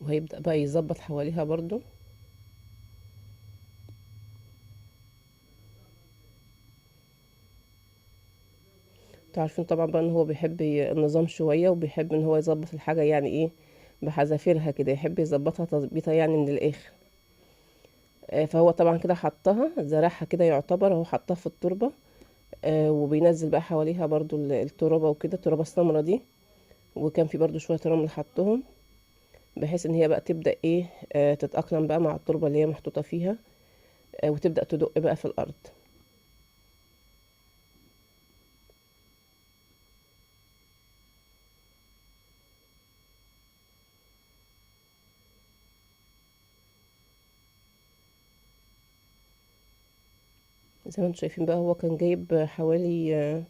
وهيبدأ بقى يظبط حواليها برضو. تعرفين طبعا بقى ان هو بيحب النظام شوية، وبيحب ان هو يظبط الحاجة يعني ايه، بحذافيرها كده، يحب يظبطها تظبيطة يعني من الاخر. فهو طبعا كده حطها زرعها كده، يعتبر هو حطها في التربة. وبينزل بقى حواليها برضو التربة وكده، التربة السمرا دي. وكان في برضو شوية رمل حطهم، بحيث ان هي بقى تبدأ ايه، تتأقلم بقى مع التربة اللي هي محطوطة فيها. وتبدأ تدق بقى في الأرض. زي ما انتم شايفين بقى، هو كان جايب حوالي